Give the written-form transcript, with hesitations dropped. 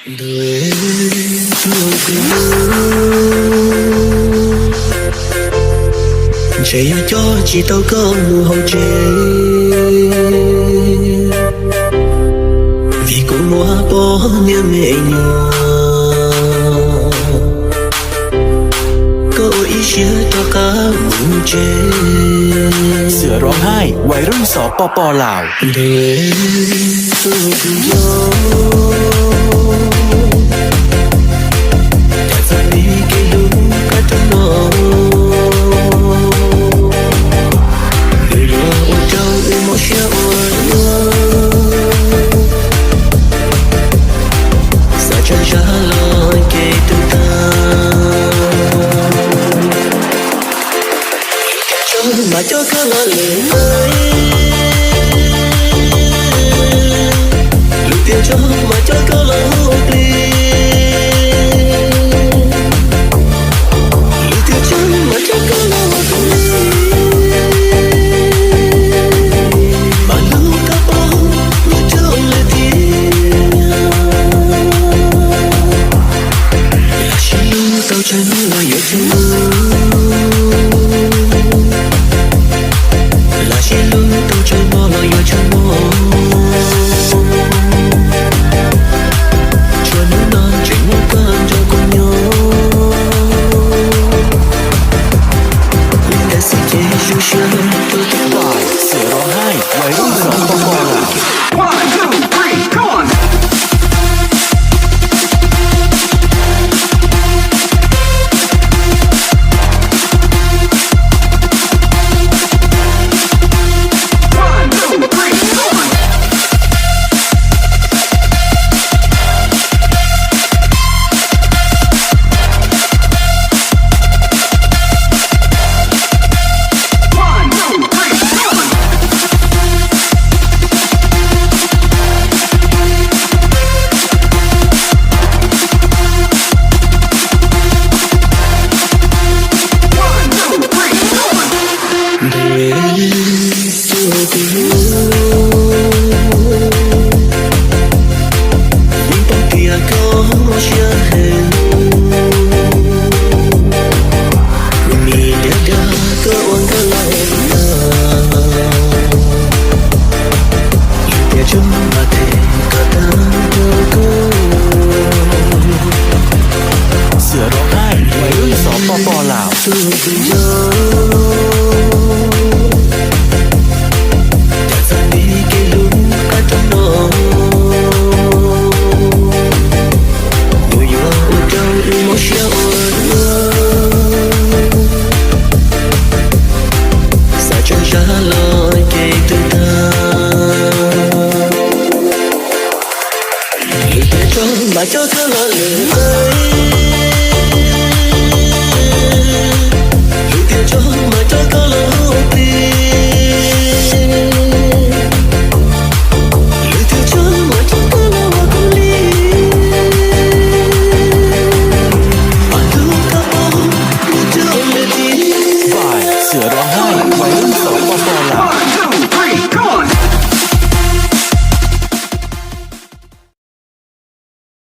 đời tôi chạy cho chỉ tao có mù hồng chế vì cũng mua bỏ niềm mẹ nhỏ có ý chia cho cả mù chế เสือร้องไห้วัยรุ่นสปปลาว đời tôi mà cho cả là lời ơi lưu tiền cho mà cho cả là hôn đi lưu tiền cho mà cho cả là hôn đi mà lưu cả bao lưu cho lời tiền là chỉ lưu tao chân là yêu thương chỉ lưu tao chơi mò lo yêu chơi mò cho nó non chỉ muốn cơn cho con nhau nhưng đã xin chế chú chưa tôi thích bài เสือร้องไห้วัยรุ่นสปปลาว One, two, three, come on! One, two, three, come on! เสือร้องไห้วัยรุ่นสปปลาว mà cho cả là lời